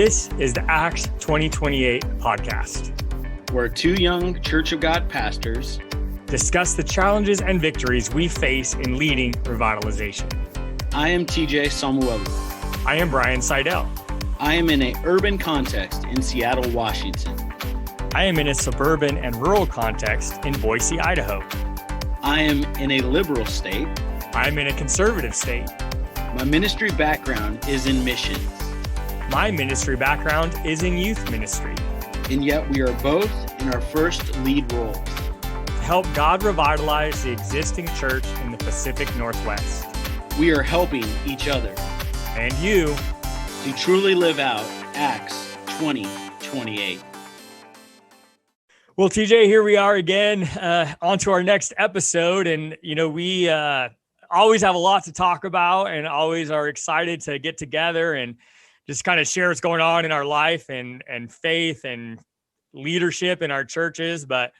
This is the Acts 2028 podcast, where two young Church of God pastors discuss the challenges and victories we face in leading revitalization. I am TJ Samuelu. I am Brian Seidel. I am in an urban context in Seattle, Washington. I am in a suburban and rural context in Boise, Idaho. I am in a liberal state. I am in a conservative state. My ministry background is in missions. My ministry background is in youth ministry. And yet we are both in our first lead roles. To help God revitalize the existing church in the Pacific Northwest. We are helping each other. And you. To truly live out Acts 2028. Well, TJ, here we are again, on to our next episode. And, we always have a lot to talk about and always are excited to get together and just kind of share what's going on in our life and faith and leadership in our churches. But,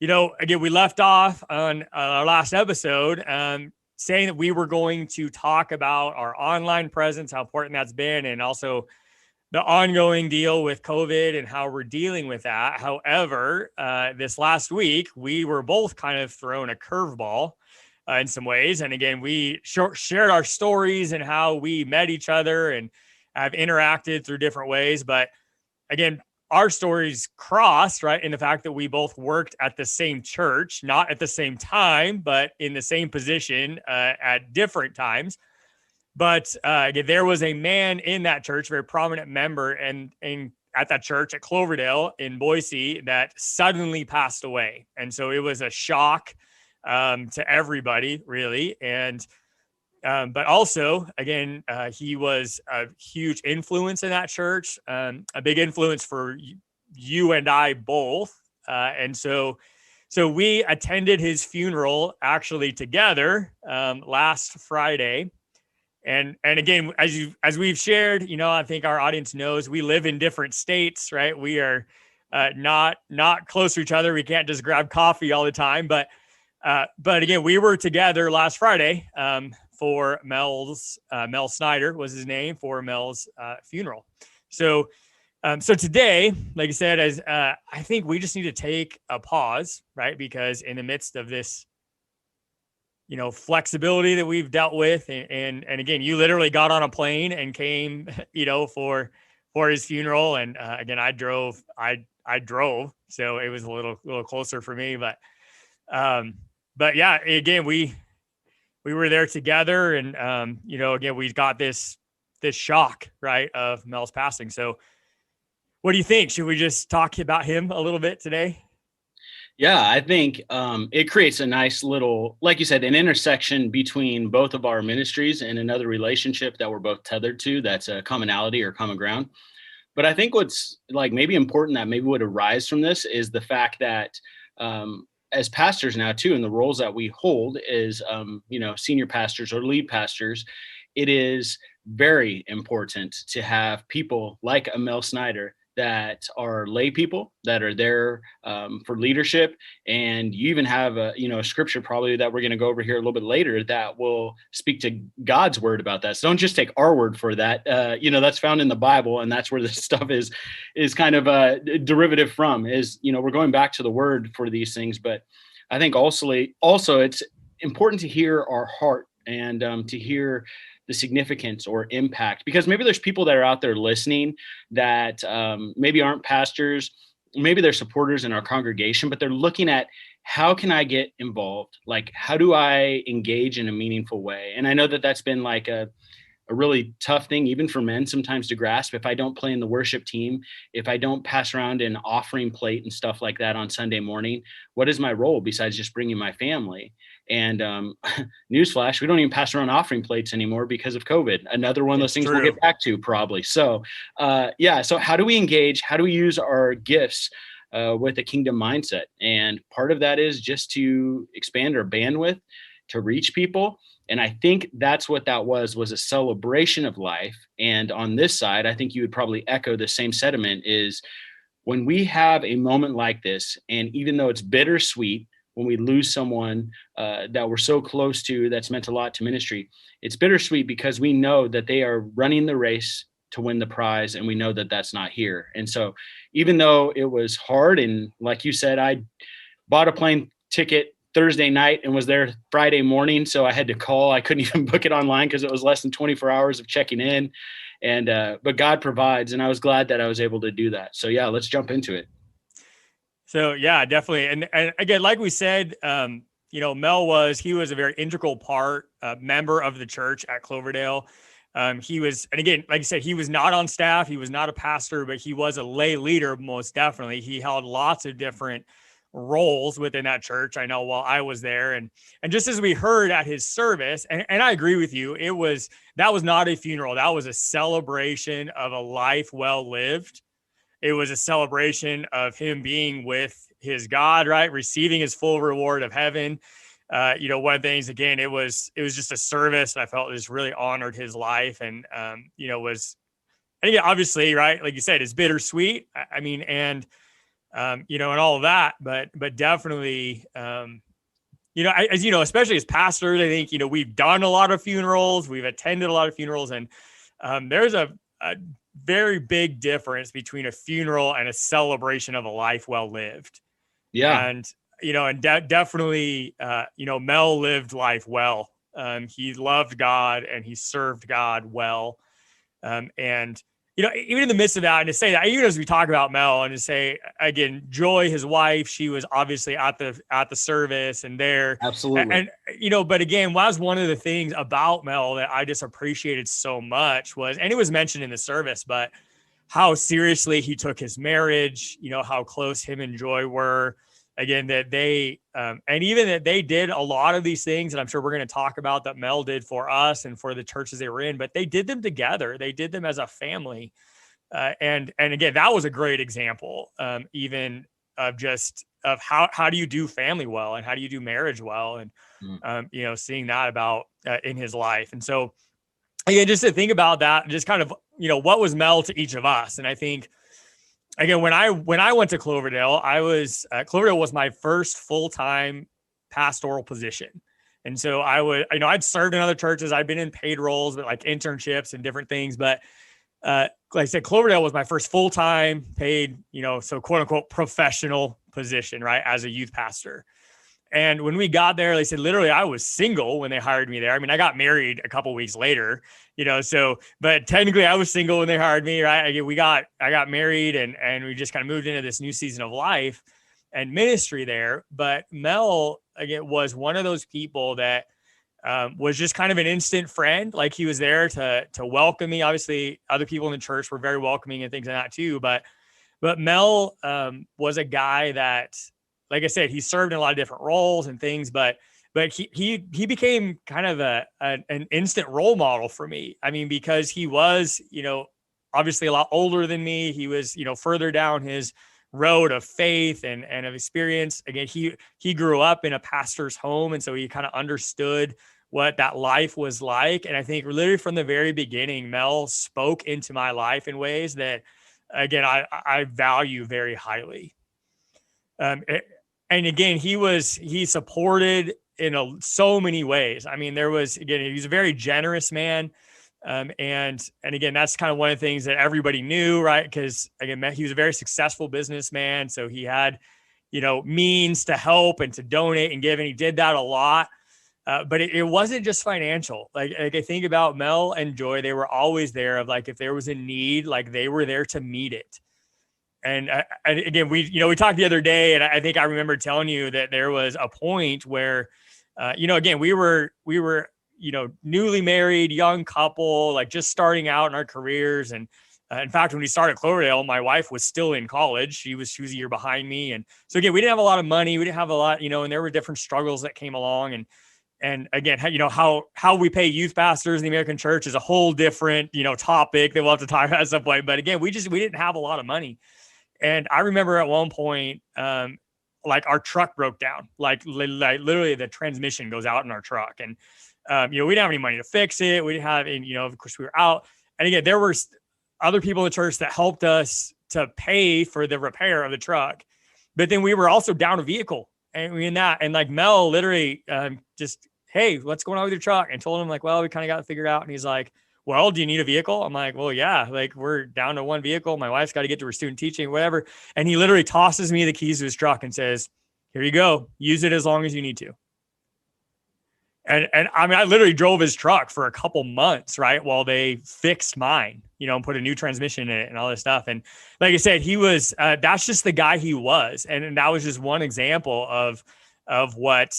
again, we left off on our last episode saying that we were going to talk about our online presence, how important that's been, and also the ongoing deal with COVID and how we're dealing with that. However, this last week, we were both kind of thrown a curveball in some ways. And again, we shared our stories and how we met each other and have interacted through different ways. But again, our stories crossed, right, in the fact that we both worked at the same church, not at the same time, but in the same position at different times. But again, there was a man in that church, very prominent member, and at that church at Cloverdale in Boise that suddenly passed away. And so it was a shock to everybody, really. And but also, again, he was a huge influence in that church, a big influence for you and I both. And so we attended his funeral actually together last Friday. And again, as we've shared, I think our audience knows we live in different states, right? We are not close to each other. We can't just grab coffee all the time. But again, we were together last Friday for Mel Snider was his name, for Mel's funeral. So today, like I said, as I think we just need to take a pause, right? Because in the midst of this, flexibility that we've dealt with. And again, you literally got on a plane and came, for his funeral. And again, I drove, so it was a little closer for me, but yeah, again, we were there together and, again, we got this shock, right, of Mel's passing. So what do you think? Should we just talk about him a little bit today? Yeah, I think it creates a nice little, like you said, an intersection between both of our ministries and another relationship that we're both tethered to. That's a commonality or common ground. But I think what's like maybe important that maybe would arise from this is the fact that as pastors now too, in the roles that we hold is, senior pastors or lead pastors, it is very important to have people like a Mel Snider that are lay people that are there for leadership. And you even have a scripture probably that we're going to go over here a little bit later that will speak to God's word about that. So don't just take our word for that. That's found in the Bible, and that's where this stuff is kind of a derivative from is, we're going back to the word for these things. But I think also it's important to hear our heart and to hear the significance or impact, because maybe there's people that are out there listening that maybe aren't pastors, maybe they're supporters in our congregation, but they're looking at how can I get involved? Like, how do I engage in a meaningful way? And I know that that's been like a really tough thing, even for men sometimes to grasp. If I don't play in the worship team, if I don't pass around an offering plate and stuff like that on Sunday morning, what is my role besides just bringing my family? And newsflash, we don't even pass around offering plates anymore because of COVID. Another one of those things we'll get back to probably. So so how do we engage? How do we use our gifts with a kingdom mindset? And part of that is just to expand our bandwidth to reach people. And I think that's what that was a celebration of life. And on this side, I think you would probably echo the same sentiment is when we have a moment like this, and even though it's bittersweet, when we lose someone that we're so close to, that's meant a lot to ministry, it's bittersweet because we know that they are running the race to win the prize, and we know that that's not here. And so even though it was hard, and like you said, I bought a plane ticket Thursday night and was there Friday morning, so I had to call. I couldn't even book it online because it was less than 24 hours of checking in. And but God provides, and I was glad that I was able to do that. So yeah, let's jump into it. So yeah, definitely. And again, like we said, Mel he was a very integral member of the church at Cloverdale. He was, and again, like you said, he was not on staff. He was not a pastor, but he was a lay leader. Most definitely. He held lots of different roles within that church. I know while I was there, and just as we heard at his service, and I agree with you, that was not a funeral. That was a celebration of a life well lived. It was a celebration of him being with his God, right? Receiving his full reward of heaven. One of the things, again, it was just a service that I felt just really honored his life, and, and again, obviously, right, like you said, it's bittersweet. I mean, and all of that, but definitely, as you know, especially as pastors, I think, we've done a lot of funerals, we've attended a lot of funerals, and there's a very big difference between a funeral and a celebration of a life well lived. Yeah. And, definitely, Mel lived life well. He loved God and he served God well. And, even in the midst of that, and to say that, even as we talk about Mel, and to say again, Joy, his wife, she was obviously at the service and there. Absolutely. And but again, was one of the things about Mel that I just appreciated so much was, and it was mentioned in the service, but how seriously he took his marriage, how close him and Joy were. Again, that they, and even that they did a lot of these things, and I'm sure we're going to talk about that Mel did for us and for the churches they were in, but they did them together. They did them as a family. And again, that was a great example, even of how do you do family well, and how do you do marriage well, and, seeing that about in his life. And so, again, just to think about that, just kind of, what was Mel to each of us. And I think, again, when I went to Cloverdale, Cloverdale was my first full-time pastoral position. And so I'd served in other churches. I'd been in paid roles, but like internships and different things. But like I said, Cloverdale was my first full-time paid, so quote unquote professional position, right, as a youth pastor. And when we got there, they said, literally, I was single when they hired me there. I mean, I got married a couple of weeks later, but technically I was single when they hired me, right? I got married and we just kind of moved into this new season of life and ministry there. But Mel, again, was one of those people that was just kind of an instant friend. Like, he was there to welcome me. Obviously, other people in the church were very welcoming and things like that too. But Mel was a guy that, like I said, he served in a lot of different roles and things, but he became kind of an instant role model for me. I mean, because he was, obviously a lot older than me. He was, further down his road of faith and of experience. Again, he grew up in a pastor's home, and so he kind of understood what that life was like. And I think literally from the very beginning, Mel spoke into my life in ways that, again, I value very highly. And again, he supported in so many ways. I mean, he's a very generous man. And again, that's kind of one of the things that everybody knew, right? Because again, he was a very successful businessman. So he had, means to help and to donate and give, and he did that a lot. But it wasn't just financial. Like I think about Mel and Joy, they were always there of like, if there was a need, like they were there to meet it. And again, we talked the other day, and I think I remember telling you that there was a point where, again, we were, newly married, young couple, like just starting out in our careers. And in fact, when we started Cloverdale, my wife was still in college. She was a year behind me. And so again, we didn't have a lot of money. We didn't have a lot, and there were different struggles that came along. And again, how we pay youth pastors in the American church is a whole different, topic that we'll have to talk about at some point. But again, we didn't have a lot of money. And I remember at one point, like our truck broke down, like literally the transmission goes out in our truck. And, we didn't have any money to fix it. We didn't have, and, of course we were out. And again, there were other people in the church that helped us to pay for the repair of the truck. But then we were also down a vehicle, and we in that, and like Mel literally just, hey, what's going on with your truck? And told him like, well, we kind of got it figured out. And he's like, well, do you need a vehicle? I'm like, well, yeah, like we're down to one vehicle. My wife's got to get to her student teaching, whatever. And he literally tosses me the keys to his truck and says, here you go. Use it as long as you need to. And I mean, I literally drove his truck for a couple months, right, while they fixed mine, and put a new transmission in it and all this stuff. And like I said, he was that's just the guy he was, and that was just one example of what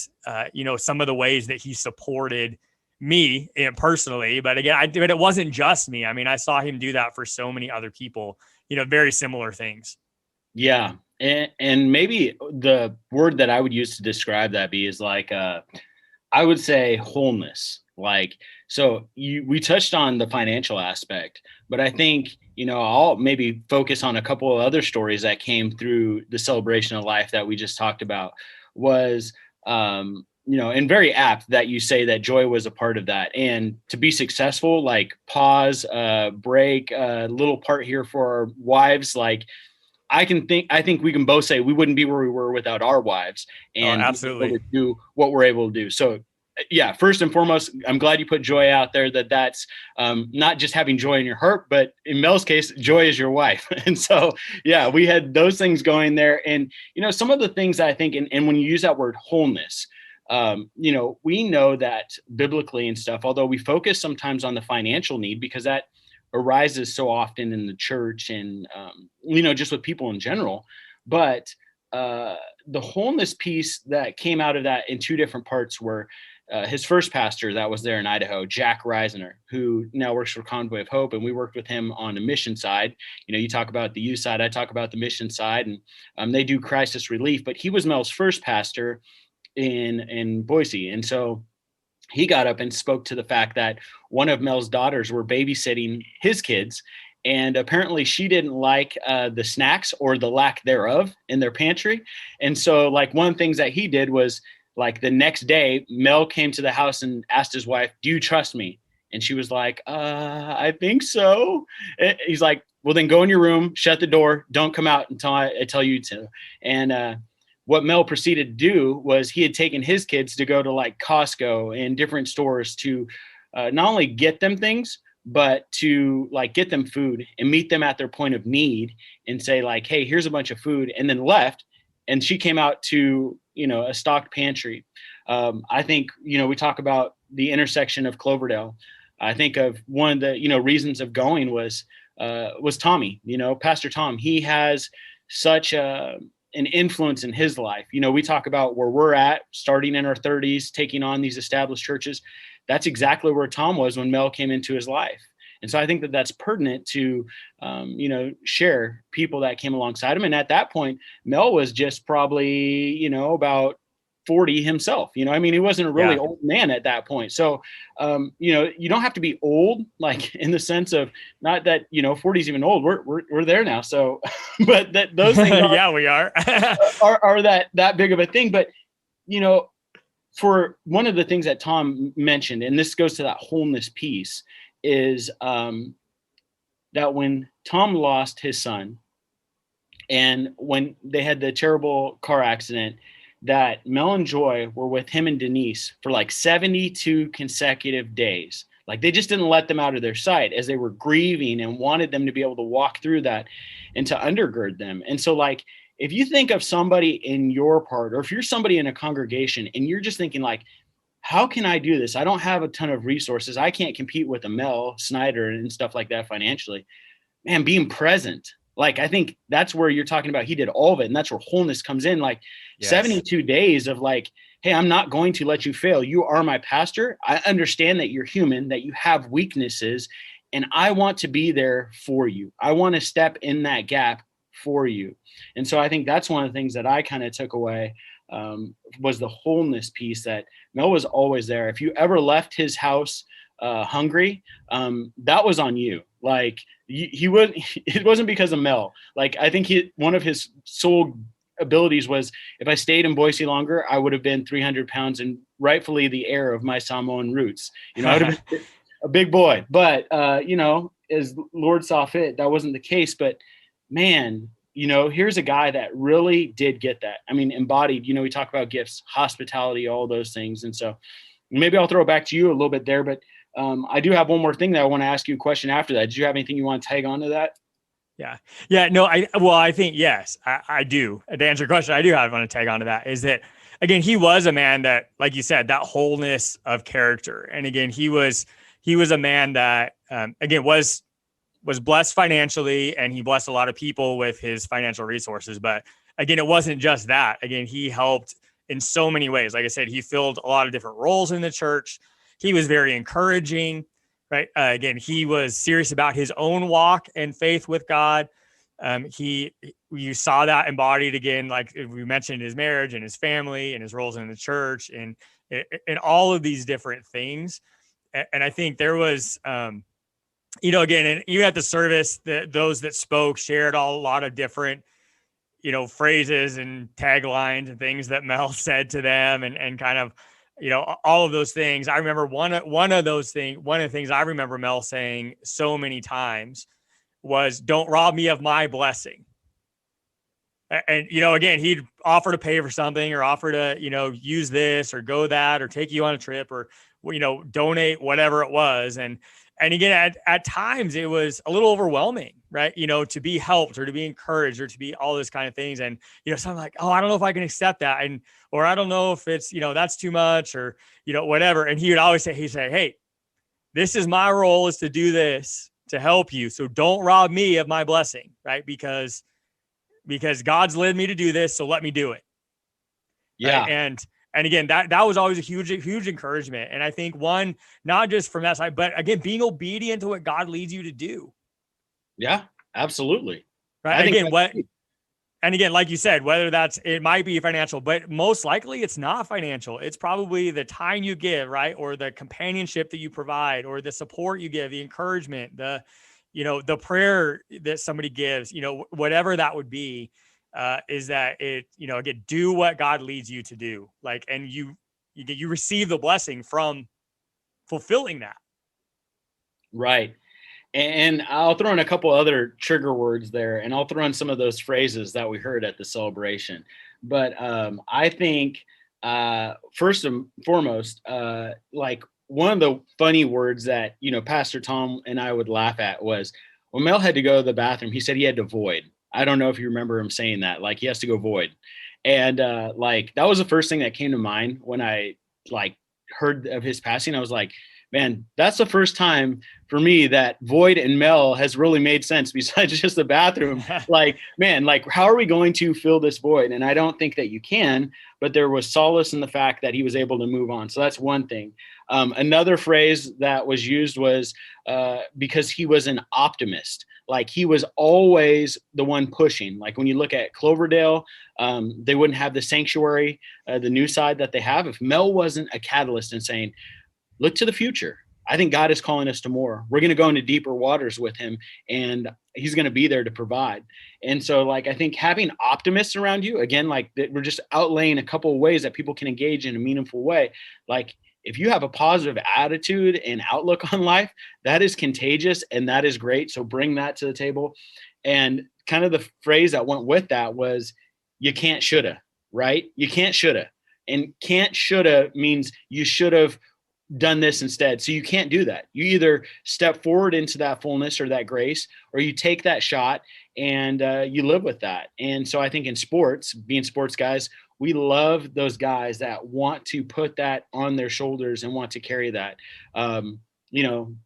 some of the ways that he supported me personally. But again, but it wasn't just me. I mean, I saw him do that for so many other people, very similar things. Yeah, and maybe the word that I would use to describe that is like I would say wholeness. Like, so we touched on the financial aspect, but I think, I'll maybe focus on a couple of other stories that came through the celebration of life that we just talked about was, and very apt that you say that joy was a part of that. And to be successful, like pause, break, a little part here for our wives, like, I think we can both say we wouldn't be where we were without our wives and absolutely able to do what we're able to do. So yeah, first and foremost, I'm glad you put joy out there, that's not just having joy in your heart, but in Mel's case, joy is your wife. And so, yeah, we had those things going there. And, some of the things that I think, and when you use that word wholeness, we know that biblically and stuff, although we focus sometimes on the financial need because that arises so often in the church and, just with people in general. But the wholeness piece that came out of that in two different parts were his first pastor that was there in Idaho, Jack Reisner, who now works for Convoy of Hope. And we worked with him on the mission side. You talk about the youth side, I talk about the mission side, and they do crisis relief. But he was Mel's first pastor in Boise. And so he got up and spoke to the fact that one of Mel's daughters were babysitting his kids. And apparently she didn't like the snacks or the lack thereof in their pantry. And so like one of the things that he did was like the next day, Mel came to the house and asked his wife, do you trust me? And she was like, I think so. He's like, well, then go in your room, shut the door. Don't come out until I tell you to. And what Mel proceeded to do was he had taken his kids to go to like Costco and different stores to not only get them things, but to like get them food and meet them at their point of need and say like, hey, here's a bunch of food, and then left. And she came out to, a stocked pantry. I think, we talk about the intersection of Cloverdale. I think of one of the, reasons of going was Tommy, Pastor Tom. He has such an influence in his life. We talk about where we're at, starting in our 30s, taking on these established churches. That's exactly where Tom was when Mel came into his life. And so I think that that's pertinent to, share people that came alongside him. And at that point, Mel was just probably, about 40 himself. He wasn't a really old man at that point. So, you don't have to be old, like in the sense of not that, 40 is even old. We're there now. So, but those things yeah, we are, are that big of a thing. But, for one of the things that Tom mentioned, and this goes to that wholeness piece, is that when Tom lost his son and when they had the terrible car accident, that Mel and Joy were with him and Denise for like 72 consecutive days. Like they just didn't let them out of their sight as they were grieving and wanted them to be able to walk through that and to undergird them. And so like, if you think of somebody in your part, or if you're somebody in a congregation and you're just thinking like, how can I do this? I don't have a ton of resources. I can't compete with a Mel Snider and stuff like that financially. Man, being present. Like, I think that's where you're talking about. He did all of it. And that's where wholeness comes in. Like 72 days of like, hey, I'm not going to let you fail. You are my pastor. I understand that you're human, that you have weaknesses, and I want to be there for you. I want to step in that gap for you. And so I think that's one of the things that I kind of took away was the wholeness piece, that Mel was always there. If you ever left his house hungry, that was on you. Like it wasn't because of Mel. Like I think one of his sole abilities was, if I stayed in Boise longer, I would have been 300 pounds and rightfully the heir of my Samoan roots. I would have been a big boy. But as Lord saw fit, that wasn't the case. But man, here's a guy that really did get that. I mean, embodied, we talk about gifts, hospitality, all those things. And so maybe I'll throw it back to you a little bit there, but I do have one more thing that I want to ask you a question after that. Did you have anything you want to tag on to that? Yeah. Yeah. No, I think, yes, I do. To answer your question, I do have want to tag on to that is that, again, he was a man that, like you said, that wholeness of character. And again, he was a man that, again, was blessed financially, and he blessed a lot of people with his financial resources. But again, it wasn't just that. Again, he helped in so many ways. Like I said, he filled a lot of different roles in the church. He was very encouraging, right? Again, he was serious about his own walk and faith with God. You saw that embodied again, like we mentioned, his marriage and his family and his roles in the church and all of these different things. And I think there was, again, and even at the service, those that spoke shared a lot of different, phrases and taglines and things that Mel said to them, and kind of, all of those things. I remember one of the things I remember Mel saying so many times was, "Don't rob me of my blessing." And, again, he'd offer to pay for something or offer to, use this or go that or take you on a trip or, donate whatever it was. And again, at times it was a little overwhelming, right? To be helped or to be encouraged or to be all those kind of things. And, something like, "Oh, I don't know if I can accept that." Or I don't know if it's, that's too much or, whatever. And he would always say, "Hey, this is my role, is to do this, to help you. So don't rob me of my blessing," right? Because God's led me to do this. So let me do it. Yeah. Right? And again, that was always a huge encouragement. And I think, one, not just from that side, but again, being obedient to what God leads you to do. Yeah, absolutely. Right. And again, like you said, whether it might be financial, but most likely it's not financial. It's probably the time you give, right? Or the companionship that you provide, or the support you give, the encouragement, the prayer that somebody gives, whatever that would be. Is that it, again, do what God leads you to do. Like, and you receive the blessing from fulfilling that. Right. And I'll throw in a couple other trigger words there, and I'll throw in some of those phrases that we heard at the celebration. But I think first and foremost, like one of the funny words that, Pastor Tom and I would laugh at was when Mel had to go to the bathroom, he said he had to void. I don't know if you remember him saying that, like he has to go void. And like that was the first thing that came to mind when I like heard of his passing. I was like, man, that's the first time for me that void and Mel has really made sense besides just the bathroom. Like, man, like how are we going to fill this void? And I don't think that you can, but there was solace in the fact that he was able to move on. So that's one thing. Another phrase that was used was because he was an optimist. Like he was always the one pushing. Like when you look at Cloverdale, they wouldn't have the sanctuary, the new side that they have. If Mel wasn't a catalyst and saying, look to the future, I think God is calling us to more. We're going to go into deeper waters with him, and he's going to be there to provide. And so like, I think having optimists around you, again, like we're just outlaying a couple of ways that people can engage in a meaningful way. Like if you have a positive attitude and outlook on life, that is contagious and that is great. So bring that to the table. And kind of the phrase that went with that was, you can't shoulda, right? You can't shoulda. And can't shoulda means you should have done this instead. So you can't do that. You either step forward into that fullness or that grace, or you take that shot and you live with that. And so I think in sports, being sports guys, we love those guys that want to put that on their shoulders and want to carry that.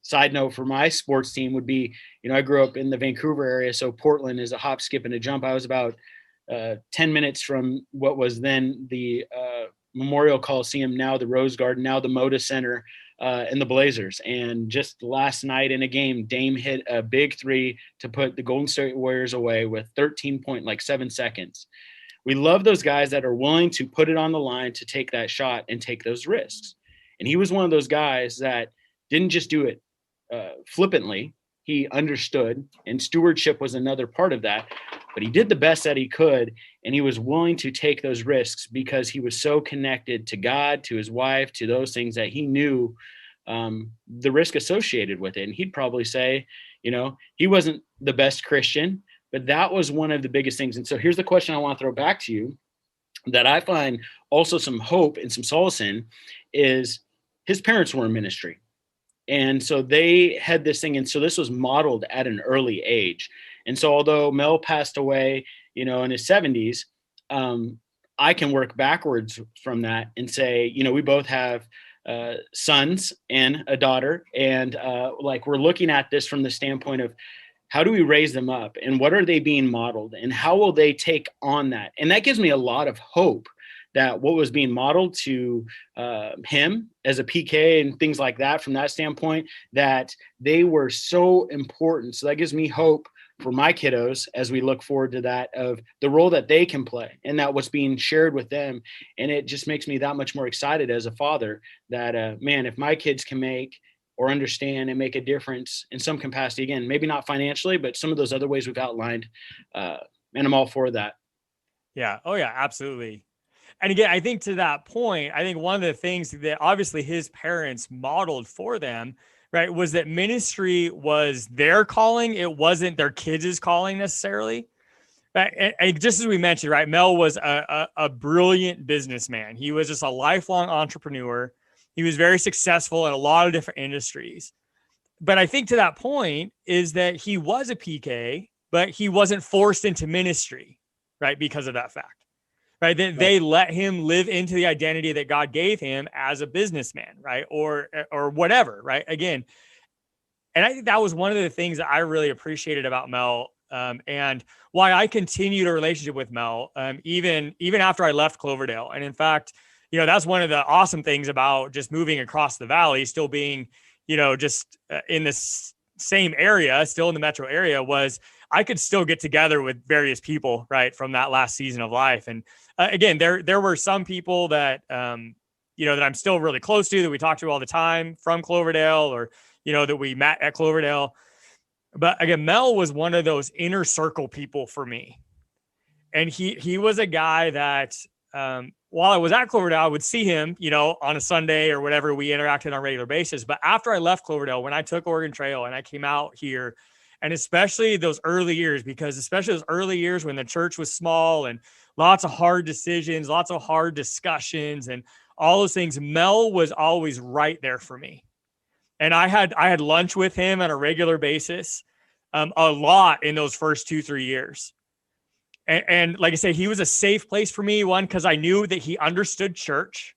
Side note for my sports team would be, I grew up in the Vancouver area. So Portland is a hop, skip, and a jump. I was about 10 minutes from what was then the Memorial Coliseum, now the Rose Garden, now the Moda Center, and the Blazers. And just last night in a game, Dame hit a big three to put the Golden State Warriors away with 13.7 seconds. We love those guys that are willing to put it on the line to take that shot and take those risks. And he was one of those guys that didn't just do it flippantly. He understood, and stewardship was another part of that. But he did the best that he could, and he was willing to take those risks because he was so connected to God, to his wife, to those things that he knew the risk associated with it. And he'd probably say, he wasn't the best Christian, but that was one of the biggest things. And so here's the question I want to throw back to you that I find also some hope and some solace in is his parents were in ministry. And so they had this thing. And so this was modeled at an early age. And so although Mel passed away, in his 70s, I can work backwards from that and say, we both have sons and a daughter. And like we're looking at this from the standpoint of how do we raise them up and what are they being modeled and how will they take on that? And that gives me a lot of hope that what was being modeled to him as a PK and things like that from that standpoint, that they were so important. So that gives me hope for my kiddos as we look forward to that, of the role that they can play and that what's being shared with them. And it just makes me that much more excited as a father that, man, if my kids can make or understand and make a difference in some capacity, again, maybe not financially, but some of those other ways we've outlined, and I'm all for that. Yeah. Oh yeah, absolutely. And again, I think to that point, I think one of the things that obviously his parents modeled for them, right, was that ministry was their calling. It wasn't their kids' calling necessarily. Right? And just as we mentioned, right, Mel was a brilliant businessman. He was just a lifelong entrepreneur. He was very successful in a lot of different industries. But I think to that point is that he was a PK, but he wasn't forced into ministry, right, because of that fact. Right. They let him live into the identity that God gave him as a businessman, right? Or whatever, right? Again, and I think that was one of the things that I really appreciated about Mel, and why I continued a relationship with Mel, even after I left Cloverdale. And in fact, that's one of the awesome things about just moving across the valley, still being, just in this same area, still in the metro area, was I could still get together with various people, right, from that last season of life. And again, there were some people that, that I'm still really close to, that we talk to all the time from Cloverdale, or, that we met at Cloverdale. But again, Mel was one of those inner circle people for me. And he was a guy that, while I was at Cloverdale, I would see him, on a Sunday or whatever. We interacted on a regular basis. But after I left Cloverdale, when I took Oregon Trail and I came out here, and especially those early years, because especially those early years when the church was small and lots of hard decisions, lots of hard discussions and all those things, Mel was always right there for me. And I had lunch with him on a regular basis, a lot in those first 2-3 years. And like I said, he was a safe place for me. One, because I knew that he understood church.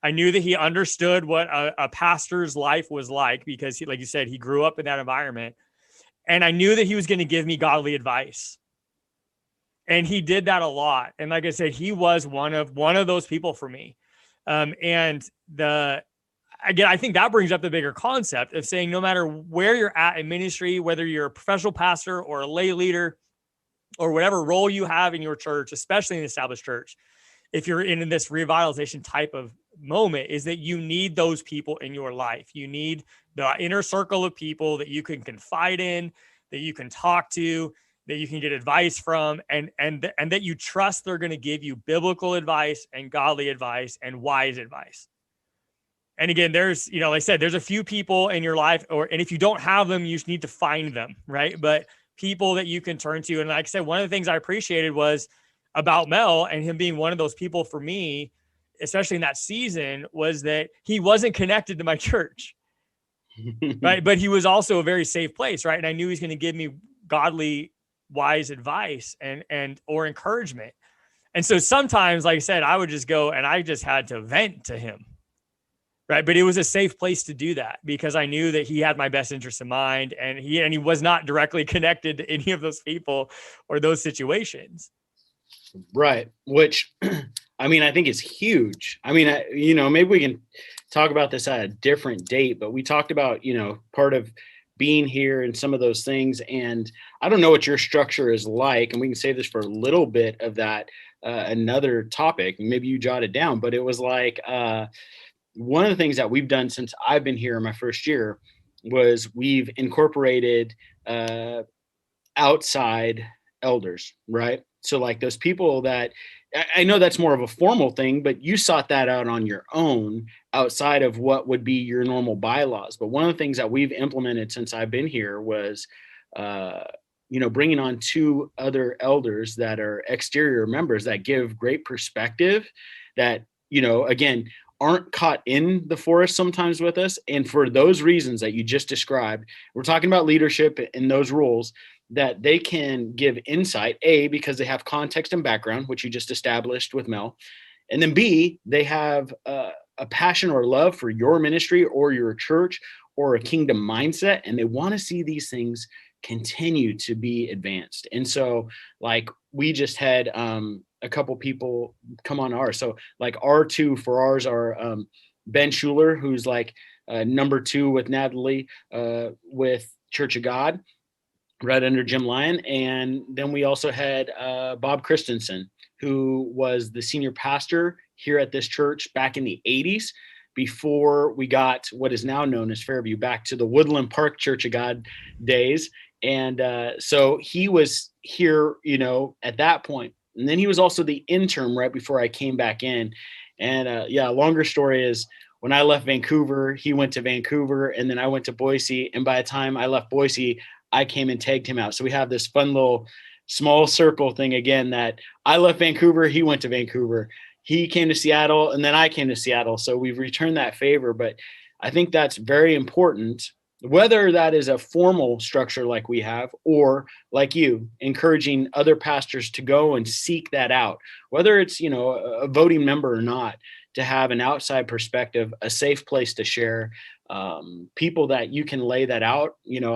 I knew that he understood what a pastor's life was like, because like you said, he grew up in that environment. And I knew that he was going to give me godly advice. And he did that a lot. And like I said, he was one of those people for me. And again, I think that brings up the bigger concept of saying, no matter where you're at in ministry, whether you're a professional pastor or a lay leader or whatever role you have in your church, especially in the established church, if you're in this revitalization type of moment, is that you need those people in your life. You need the inner circle of people that you can confide in, that you can talk to, that you can get advice from, and that you trust they're going to give you biblical advice and godly advice and wise advice. And again, there's, like I said, there's a few people in your life, and if you don't have them, you just need to find them, right? But people that you can turn to. And like I said, one of the things I appreciated was about Mel and him being one of those people for me, especially in that season, was that he wasn't connected to my church, right? But he was also a very safe place, right? And I knew he's going to give me godly, wise advice and or encouragement. And so sometimes, like I said, I would just go and I just had to vent to him. Right. But it was a safe place to do that because I knew that he had my best interest in mind, and he was not directly connected to any of those people or those situations. Right. Which, I mean, I think is huge. I mean, maybe we can talk about this at a different date, but we talked about, part of being here and some of those things. And I don't know what your structure is like, and we can save this for a little bit of that, another topic. Maybe you jot it down, but it was like, one of the things that we've done since I've been here in my first year was we've incorporated outside elders, right? So like those people that I know that's more of a formal thing, but you sought that out on your own outside of what would be your normal bylaws. But one of the things that we've implemented since I've been here was, bringing on 2 other elders that are exterior members that give great perspective that, again, aren't caught in the forest sometimes with us. And for those reasons that you just described, we're talking about leadership and those rules, that they can give insight, A, because they have context and background, which you just established with Mel. And then B, they have a passion or love for your ministry or your church or a kingdom mindset. And they want to see these things continue to be advanced. And so like we just had a couple people come on ours. So like R2 for ours are Ben Schuler, who's like number 2 with Natalie with Church of God, right under Jim Lyon. And then we also had Bob Christensen, who was the senior pastor here at this church back in the 80s, before we got what is now known as Fairview, back to the Woodland Park Church of God days. And so he was here, you know, at that point. And then he was also the intern right before I came back in. And yeah, longer story is when I left Vancouver, he went to Vancouver, and then I went to Boise. And by the time I left Boise, I came and tagged him out. So we have this fun little small circle thing again, that I left Vancouver, he went to Vancouver, he came to Seattle, and then I came to Seattle. So we've returned that favor. But I think that's very important, whether that is a formal structure like we have, or like you, encouraging other pastors to go and seek that out, whether it's, you know, a voting member or not, to have an outside perspective, a safe place to share, people that you can lay that out. You know,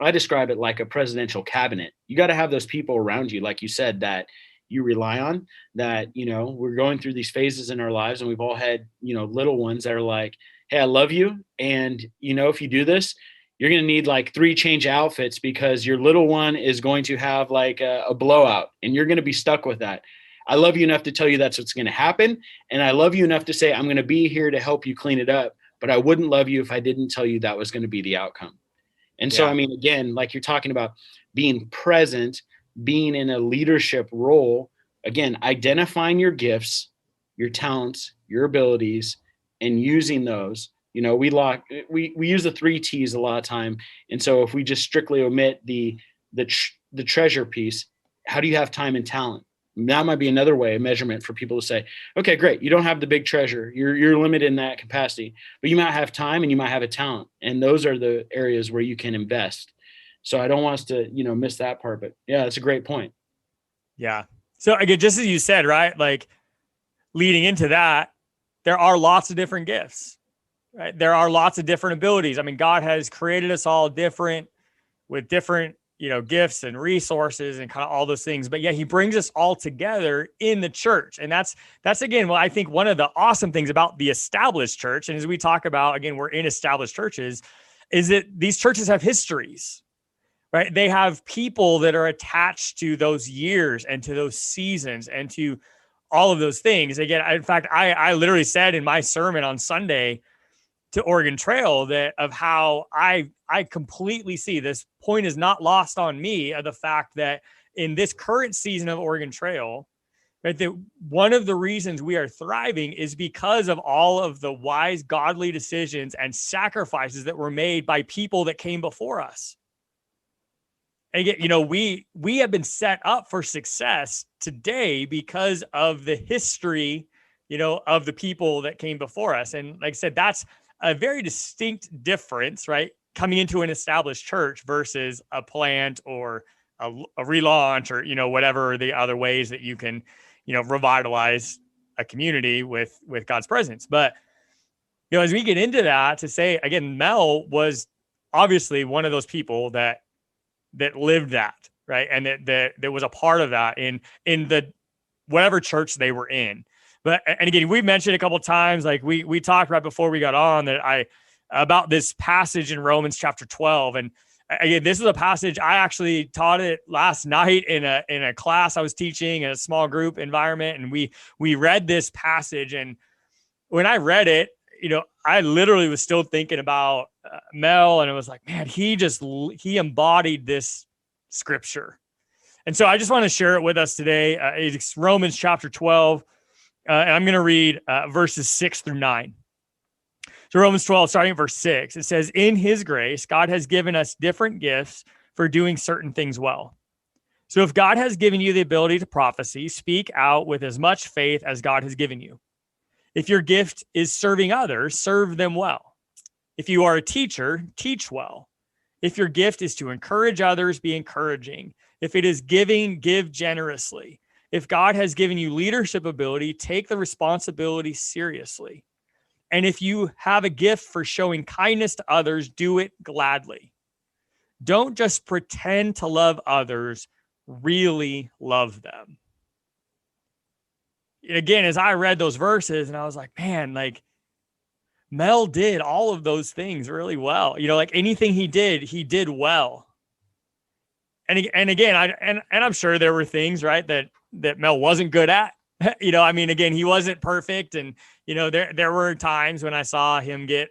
I describe it like a presidential cabinet. You got to have those people around you, like you said, that you rely on, that, you know, we're going through these phases in our lives, and we've all had, you know, little ones that are like, hey, I love you. And, you know, if you do this, you're going to need like 3 change outfits because your little one is going to have like a blowout, and you're going to be stuck with that. I love you enough to tell you that's what's going to happen. And I love you enough to say, I'm going to be here to help you clean it up. But I wouldn't love you if I didn't tell you that was going to be the outcome. And so, I mean, again, like you're talking about being present, being in a leadership role, again, identifying your gifts, your talents, your abilities, and using those. You know, we use the 3 T's a lot of time. And so if we just strictly omit the treasure piece, how do you have time and talent? That might be another way, a measurement for people to say, okay, great, you don't have the big treasure, you're limited in that capacity, but you might have time and you might have a talent, and those are the areas where you can invest. So I don't want us to, you know, miss that part. But yeah, that's a great point. Yeah. So again, just as you said, right, like leading into that, there are lots of different gifts, right? There are lots of different abilities. I mean, God has created us all different, with different, you know, gifts and resources and kind of all those things. But yeah, he brings us all together in the church. And that's again, well, I think one of the awesome things about the established church, and as we talk about, again, we're in established churches, is that these churches have histories, right? They have people that are attached to those years and to those seasons and to all of those things. Again, in fact, I literally said in my sermon on Sunday to Oregon Trail that of how I completely see this point is not lost on me, of the fact that in this current season of Oregon Trail, right, that one of the reasons we are thriving is because of all of the wise, godly decisions and sacrifices that were made by people that came before us. And again, you know, we have been set up for success today because of the history, you know, of the people that came before us. And like I said, that's a very distinct difference, right? Coming into an established church versus a plant or a relaunch, or, you know, whatever the other ways that you can, you know, revitalize a community with God's presence. But, you know, as we get into that, to say again, Mel was obviously one of those people that lived that, right? And that was a part of that in the whatever church they were in. But, and again, we mentioned a couple of times, like we talked right before we got on, that about this passage in Romans chapter 12. And again, this is a passage I actually taught it last night in a class I was teaching in a small group environment. And we read this passage. And when I read it, you know, I literally was still thinking about Mel, and it was like, man, he embodied this scripture. And so I just want to share it with us today. It's Romans chapter 12. And I'm going to read verses 6-9. So Romans 12, starting at verse 6, it says, in his grace, God has given us different gifts for doing certain things well. So if God has given you the ability to prophecy, speak out with as much faith as God has given you. If your gift is serving others, serve them well. If you are a teacher, teach well. If your gift is to encourage others, be encouraging. If it is giving, give generously. If God has given you leadership ability, take the responsibility seriously. And if you have a gift for showing kindness to others, do it gladly. Don't just pretend to love others, really love them. And again, as I read those verses and I was like, man, like Mel did all of those things really well. Like anything he did well. And again, I'm sure there were things, right, that Mel wasn't good at. Again, he wasn't perfect, and there were times when I saw him get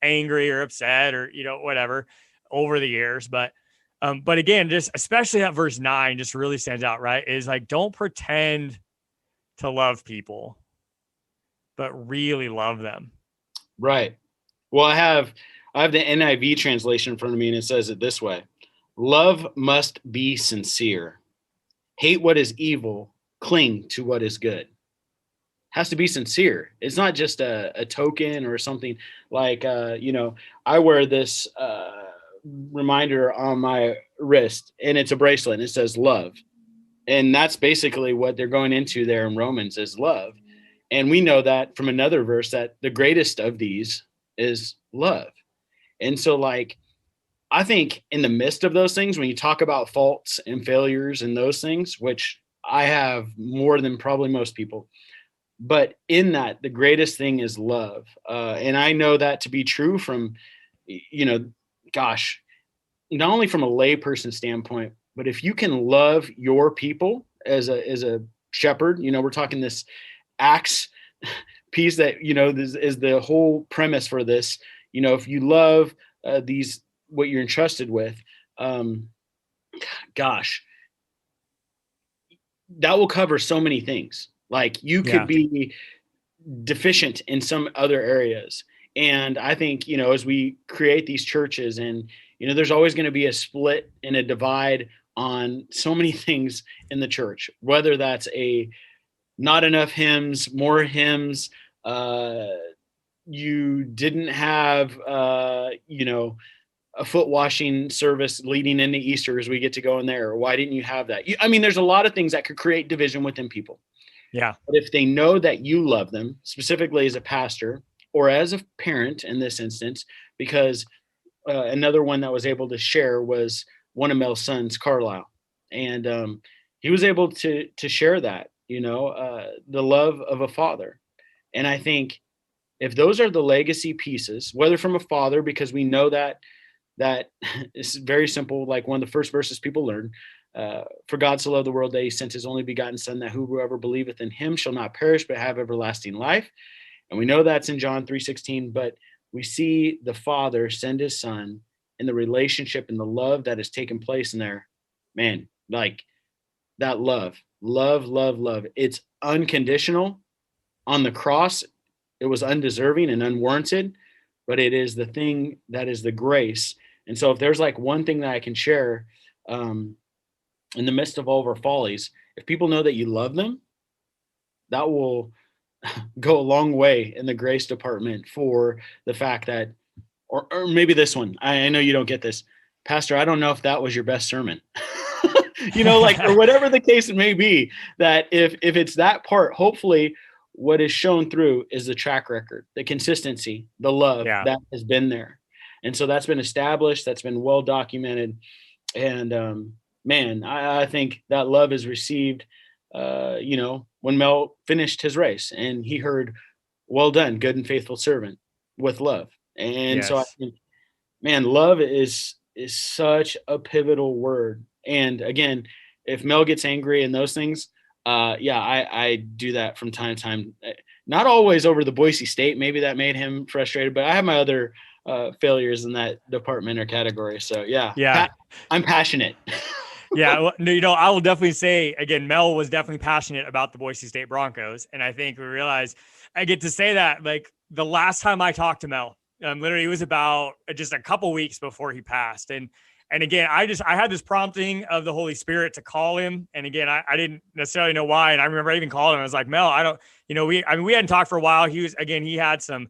angry or upset or whatever over the years. But again, just especially that verse 9 just really stands out, right? Is like, don't pretend to love people, but really love them. Right. Well, I have the NIV translation in front of me, and it says it this way: love must be sincere. Hate what is evil, cling to what is good. Has to be sincere. It's not just a token or something like, I wear this reminder on my wrist, and it's a bracelet, and it says love. And that's basically what they're going into there in Romans is love. And we know that from another verse that the greatest of these is love. And so, like, I think in the midst of those things, when you talk about faults and failures and those things, which I have more than probably most people, but in that, the greatest thing is love. And I know that to be true from, gosh, not only from a layperson standpoint, but if you can love your people as a shepherd, we're talking this Acts piece that, this is the whole premise for this. If you love what you're entrusted with, gosh, that will cover so many things. Like you could be deficient in some other areas. And I think, as we create these churches and, there's always going to be a split and a divide on so many things in the church, whether that's not enough hymns, more hymns, you didn't have, a foot washing service leading into Easter as we get to go in there. Or why didn't you have that? There's a lot of things that could create division within people. Yeah. But if they know that you love them, specifically as a pastor or as a parent in this instance, because another one that was able to share was one of Mel's sons, Carlisle. And he was able to share that, the love of a father. And I think if those are the legacy pieces, whether from a father, because we know that is very simple, like one of the first verses people learn, for God so loved the world that he sent his only begotten son, that whoever believeth in him shall not perish, but have everlasting life. And we know that's in John 3:16, but we see the Father send his son and the relationship and the love that has taken place in there. Man, like that love. It's unconditional. On the cross, it was undeserving and unwarranted, but it is the thing that is the grace. And so if there's like one thing that I can share in the midst of all of our follies, if people know that you love them, that will go a long way in the grace department for the fact that, or maybe this one, I know you don't get this, Pastor, I don't know if that was your best sermon, or whatever the case it may be, that if it's that part, hopefully what is shown through is the track record, the consistency, the love that has been there. And so that's been established, that's been well documented. And man, I think that love is received, when Mel finished his race and he heard, well done, good and faithful servant, with love. And so I think, man, love is such a pivotal word. And again, if Mel gets angry and those things, I do that from time to time. Not always over the Boise State. Maybe that made him frustrated, but I have my other failures in that department or category. So I'm passionate. Yeah, I will definitely say, again, Mel was definitely passionate about the Boise State Broncos. And I think we realized I get to say that, like, the last time I talked to Mel, literally it was about just a couple weeks before he passed. And And again, I had this prompting of the Holy Spirit to call him. And again, I didn't necessarily know why. And I remember I even called him. I was like, Mel, I don't, we hadn't talked for a while. He had some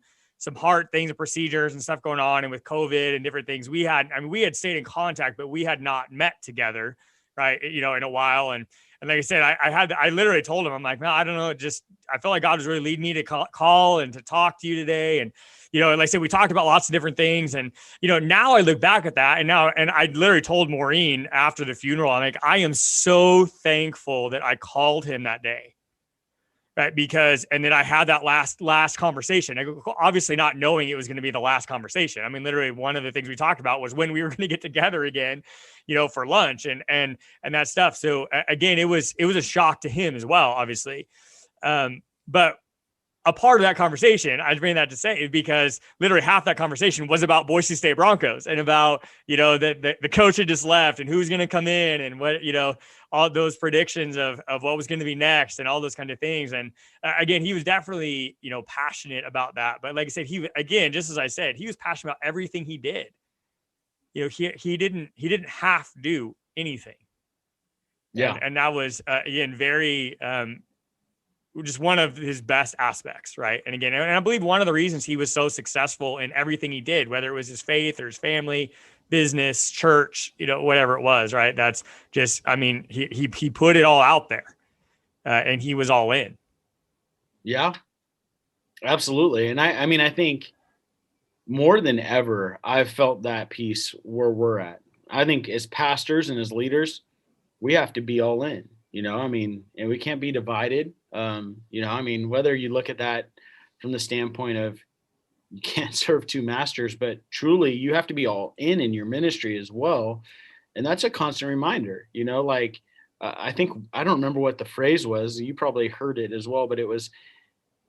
heart things and procedures and stuff going on. And with COVID and different things, we had stayed in contact, but we had not met together, right. In a while. And like I said, I literally told him, I'm like, no, I don't know. I felt like God was really leading me to call and to talk to you today. And, like I said, we talked about lots of different things. And, now I look back at that and I literally told Maureen after the funeral, I'm like, I am so thankful that I called him that day. Right. And then I had that last conversation, obviously not knowing it was going to be the last conversation. I mean, literally one of the things we talked about was when we were going to get together again, for lunch and that stuff. So again, it was a shock to him as well, obviously. But a part of that conversation, I bring that to say, because literally half that conversation was about Boise State Broncos and about, the coach had just left and who's going to come in and what, all those predictions of what was going to be next and all those kind of things. And again, he was definitely, passionate about that. But like I said, just as I said, he was passionate about everything he did. He didn't have to do anything. Yeah. And that was, again, very, just one of his best aspects. Right. And again, and I believe one of the reasons he was so successful in everything he did, whether it was his faith or his family, business, church, whatever it was, right. That's just, he put it all out there and he was all in. Yeah, absolutely. And I think more than ever, I've felt that piece where we're at. I think as pastors and as leaders, we have to be all in, and we can't be divided. Whether you look at that from the standpoint of you can't serve two masters, but truly you have to be all in your ministry as well. And that's a constant reminder, I think, I don't remember what the phrase was. You probably heard it as well, but it was,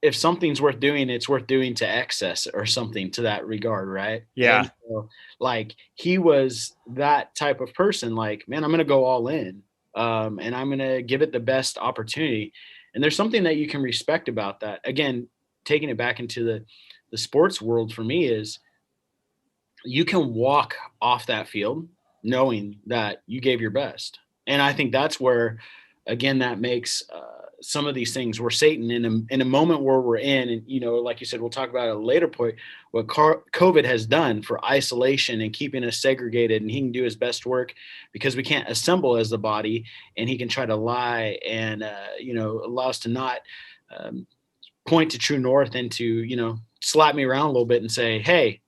if something's worth doing, it's worth doing to excess or something to that regard. Right. Yeah. And so, he was that type of person, man, I'm going to go all in. And I'm going to give it the best opportunity. And there's something that you can respect about that. Again, taking it back into the sports world for me is you can walk off that field knowing that you gave your best. And I think that's where, again, that makes some of these things where Satan in a moment where we're in, and, like you said, we'll talk about at a later point, what COVID has done for isolation and keeping us segregated, and he can do his best work because we can't assemble as the body, and he can try to lie and, allow us to not point to true north and to, slap me around a little bit and say, hey,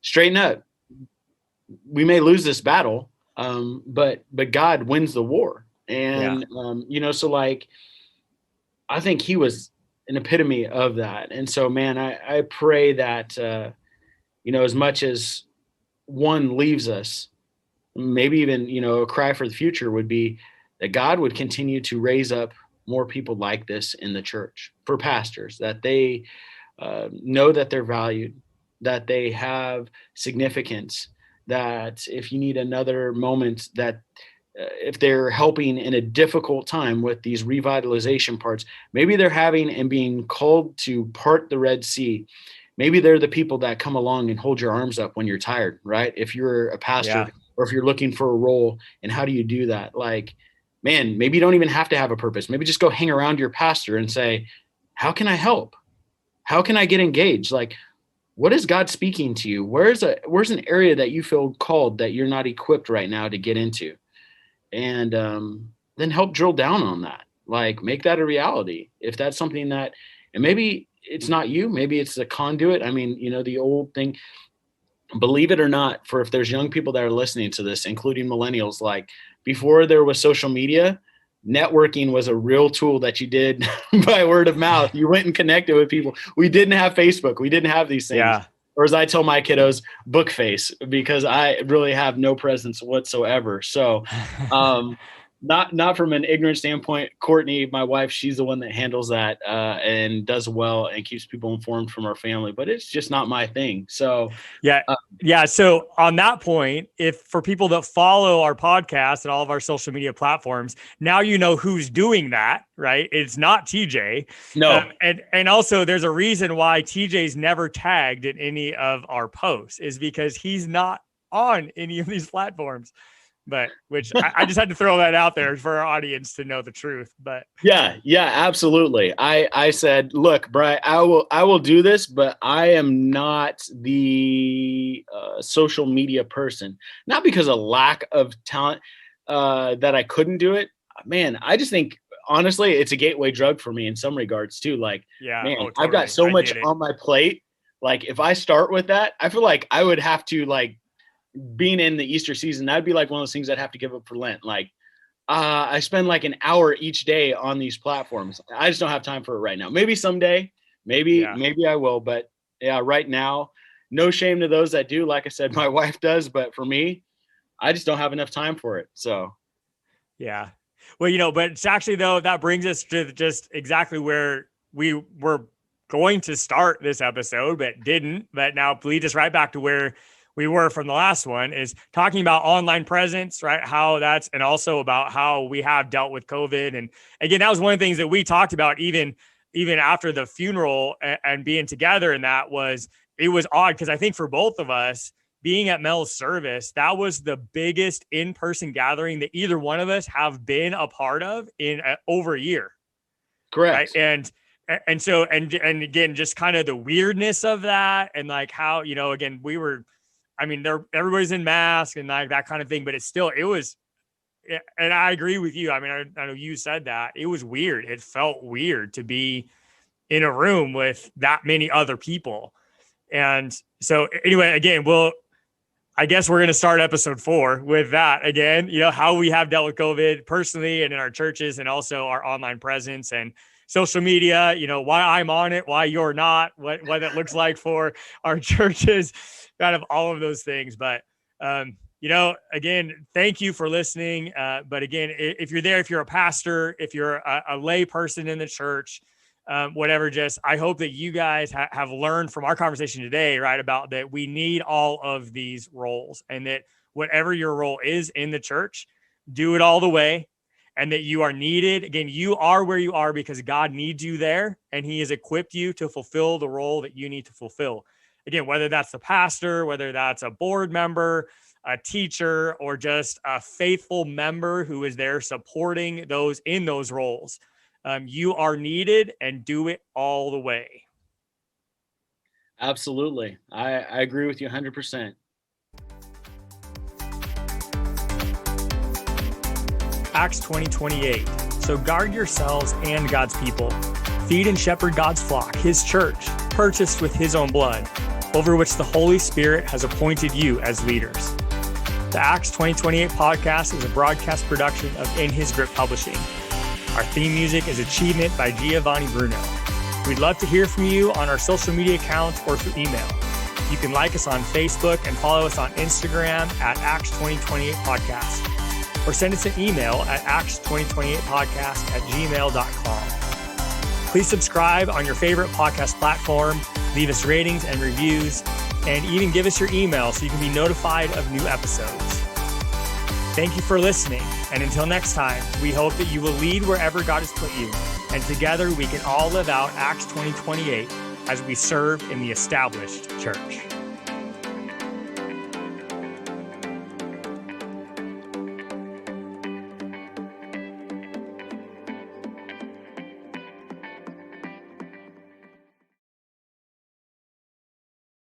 straighten up. We may lose this battle, but God wins the war. And, so I think he was an epitome of that. And so, man, I pray that, as much as one leaves us, maybe even, a cry for the future would be that God would continue to raise up more people like this in the church, for pastors, that they know that they're valued, that they have significance, that if you need another moment, that if they're helping in a difficult time with these revitalization parts, maybe they're having and being called to part the Red Sea. Maybe they're the people that come along and hold your arms up when you're tired, right? If you're a pastor or if you're looking for a role, and how do you do that? Man, maybe you don't even have to have a purpose. Maybe just go hang around your pastor and say, how can I help? How can I get engaged? What is God speaking to you? Where's an area that you feel called that you're not equipped right now to get into? And then help drill down on that. Make that a reality. If that's something that, and maybe it's not you, maybe it's the conduit. The old thing, believe it or not, for if there's young people that are listening to this, including millennials, before there was social media, networking was a real tool that you did by word of mouth. You went and connected with people. We didn't have Facebook. We didn't have these things. Yeah. Or as I tell my kiddos, book face, because I really have no presence whatsoever. So not from an ignorant standpoint. Courtney, my wife, she's the one that handles that and does well and keeps people informed from our family, but it's just not my thing. So yeah. So on that point, if for people that follow our podcast and all of our social media platforms, now you know who's doing that, right? It's not TJ. No. And also there's a reason why TJ's never tagged in any of our posts, is because he's not on any of these platforms. But which I just had to throw that out there for our audience to know the truth. But yeah, absolutely. I said, look, Bri, I will do this, but I am not the social media person. Not because of lack of talent that I couldn't do it. Man, I just think honestly, it's a gateway drug for me in some regards too. Like, yeah, man, totally. I've got so much on my plate. Like, if I start with that, I feel like I would have to, like, being in the Easter season, that'd be like one of those things I'd have to give up for Lent. Like, I spend like an hour each day on these platforms. I just don't have time for it right now. Maybe someday, maybe I will. But yeah, right now, no shame to those that do. Like I said, my wife does, but for me, I just don't have enough time for it. So, yeah. Well, but it's actually, though, that brings us to just exactly where we were going to start this episode, but didn't. But now lead us right back to where we were from the last one, is talking about online presence, right? How that's, and also about how we have dealt with COVID. And again, that was one of the things that we talked about even after the funeral and being together. And it was odd because I think for both of us, being at Mel's service, that was the biggest in-person gathering that either one of us have been a part of in over a year. Correct. Right? And so again, just kind of the weirdness of that, and like how, again, everybody's in masks and like that kind of thing, but it was, and I agree with you. I mean, I know you said that it was weird. It felt weird to be in a room with that many other people. And so anyway, again, I guess we're going to start episode 4 with that again, how we have dealt with COVID personally and in our churches, and also our online presence and social media, why I'm on it, why you're not, what it looks like for our churches, kind of all of those things. But, again, thank you for listening. But again, if you're there, if you're a pastor, if you're a lay person in the church, whatever, I hope that you guys have learned from our conversation today, right, about that we need all of these roles, and that whatever your role is in the church, do it all the way. And that you are needed. Again, you are where you are because God needs you there, and he has equipped you to fulfill the role that you need to fulfill. Again, whether that's the pastor, whether that's a board member, a teacher, or just a faithful member who is there supporting those in those roles, you are needed, and do it all the way. Absolutely. I agree with you 100%. Acts 20:28. So guard yourselves and God's people. Feed and shepherd God's flock, his church, purchased with his own blood, over which the Holy Spirit has appointed you as leaders. The Acts 2028 podcast is a broadcast production of In His Grip Publishing. Our theme music is Achievement by Giovanni Bruno. We'd love to hear from you on our social media accounts or through email. You can like us on Facebook and follow us on Instagram at Acts 2028 Podcast. Or send us an email at acts2028podcast@gmail.com. Please subscribe on your favorite podcast platform, leave us ratings and reviews, and even give us your email so you can be notified of new episodes. Thank you for listening, and until next time, we hope that you will lead wherever God has put you, and together we can all live out Acts 2028 as we serve in the established church.